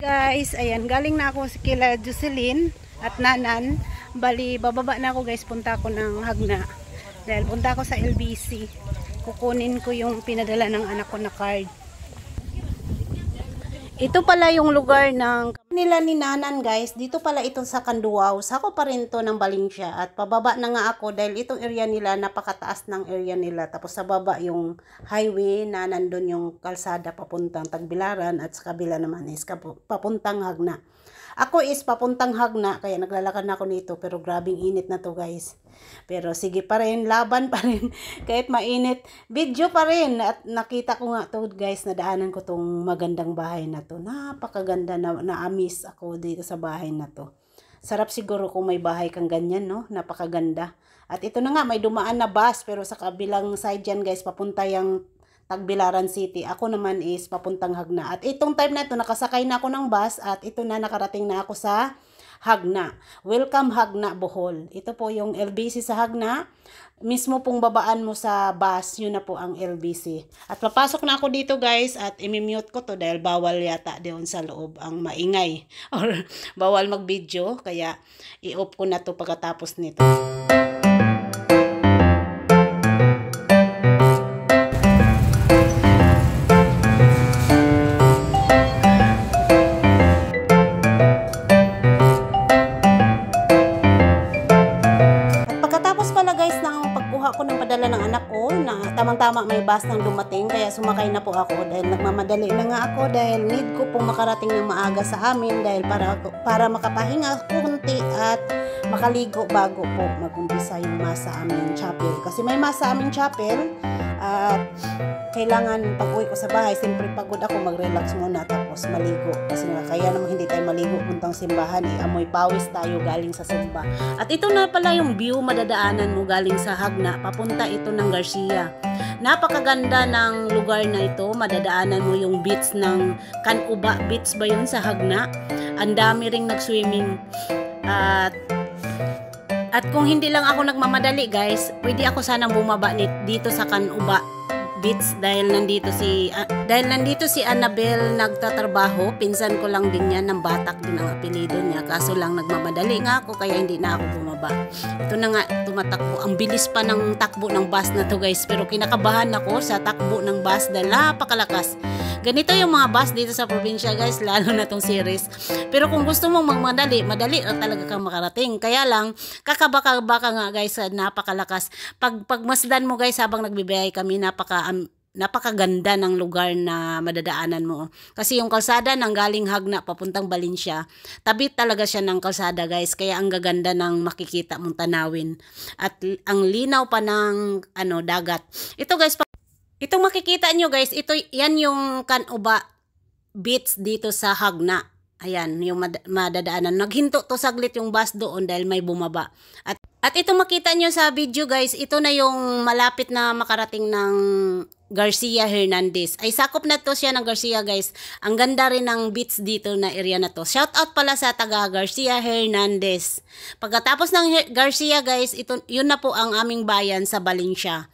Guys, ayan, galing na ako sa kila Jocelyn at Nanan. Bali, bababa na ako guys, punta ako ng Hagna. Dahil punta ako sa LBC. Kukunin ko yung pinadala ng anak ko na card. Ito pala yung lugar ng nila ni Nanan guys. Dito pala ito sa Canduao. Sako pa rin to ng Valencia. At pababa na nga ako dahil itong area nila, napakataas ng area nila. Tapos sa baba yung highway na nandun yung kalsada papuntang Tagbilaran. At sa kabila naman is papuntang Hagna. Ako is papuntang Hagna, kaya naglalakad na ako nito, pero grabing init na to guys. Pero sige pa rin, laban pa rin, kahit mainit, video pa rin. At nakita ko nga to guys, nadaanan ko tong magandang bahay na to. Napakaganda, na-amaze ako dito sa bahay na to. Sarap siguro kung may bahay kang ganyan, no? Napakaganda. At ito na nga, may dumaan na bus, pero sa kabilang side yan guys, papunta yung Tagbilaran City. Ako naman is papuntang Hagna. At itong time na ito, nakasakay na ako ng bus at ito na, nakarating na ako sa Hagna. Welcome Hagna, Bohol. Ito po yung LBC sa Hagna. Mismo pong babaan mo sa bus, yun na po ang LBC. At papasok na ako dito guys at imimute ko to dahil bawal yata doon sa loob ang maingay. Or bawal mag-video, kaya i-off ko na to pagkatapos nito. Ko ng padala ng anak ko na tamang-tama may bus nang dumating, kaya sumakay na po ako dahil nagmamadali na nga ako dahil need ko pong makarating ng maaga sa amin dahil para makapahinga kunti at makaligo bago po mag-umpisa yung mass sa aming chapel. Kasi may mass sa aming chapel at kailangan pag-uwi ko sa bahay, siyempre pagod ako, mag-relax muna tapos maligo. Kasi kaya naman hindi tayo maligo puntang simbahan, amoy pawis tayo galing sa simba. At ito na pala yung view madadaanan mo galing sa Hagna, papunta ito ng Garcia. Napakaganda ng lugar na ito, madadaanan mo yung beach ng Canuba Beach ba yun sa Hagna. Ang dami ring nag-swimming. At kung hindi lang ako nagmamadali guys, pwede ako sanang bumaba dito sa Canuba Beach dahil nandito si Annabel nagtatrabaho. Pinsan ko lang din yan, ng Batak din ang apelido niya, kaso lang nagmamadali nga ako kaya hindi na ako bumaba. Ito na nga, tumatakbo, ang bilis pa ng takbo ng bus na to guys, pero kinakabahan ako sa takbo ng bus dahil napakalakas. Ganito yung mga bus dito sa probinsya guys, lalo na tong series. Pero kung gusto mong magmadali, madali na talaga kang makarating. Kaya lang, kakabaka-baka nga guys, napakalakas. Pagmasdan mo guys habang nagbibiyay kami, napakaganda ng lugar na madadaanan mo. Kasi yung kalsada ng galing Hagna papuntang Valencia, tabi talaga siya ng kalsada guys, kaya ang gaganda ng makikita mong tanawin. At ang linaw pa ng dagat. Ito guys, itong makikita nyo guys, yan yung Canuba Beach dito sa Hagna. Ayan, yung madadaanan. Naghinto to saglit yung bus doon dahil may bumaba. At ito makita nyo sa video guys, ito na yung malapit na makarating ng Garcia Hernandez. Ay sakop na to siya ng Garcia guys. Ang ganda rin ng beach dito na area na to. Shout out pala sa taga Garcia Hernandez. Pagkatapos ng Garcia guys, yun na po ang aming bayan sa Valencia.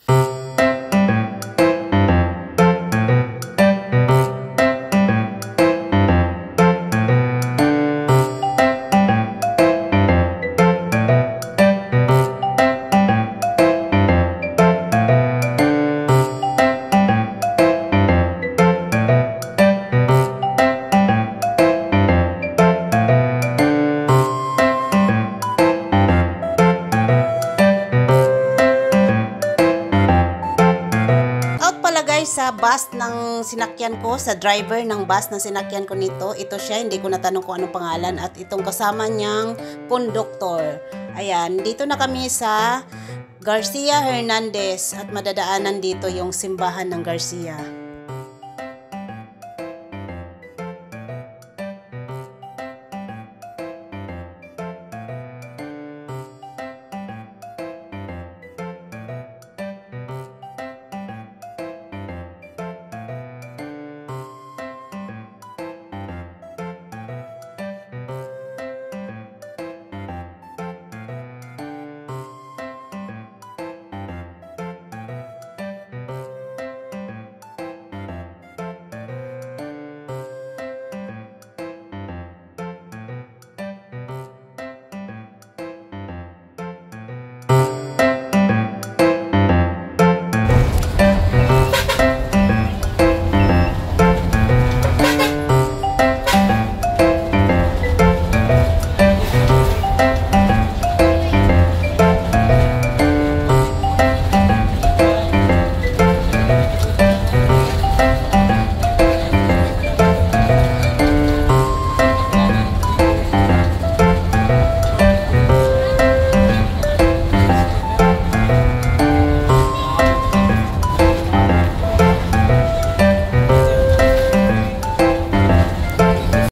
Sa bus ng sinakyan ko, sa driver ng bus na sinakyan ko nito, ito siya, hindi ko natanong kung anong pangalan, at itong kasama niyang konduktor. Ayan, dito na kami sa Garcia Hernandez at madadaanan dito yung simbahan ng Garcia.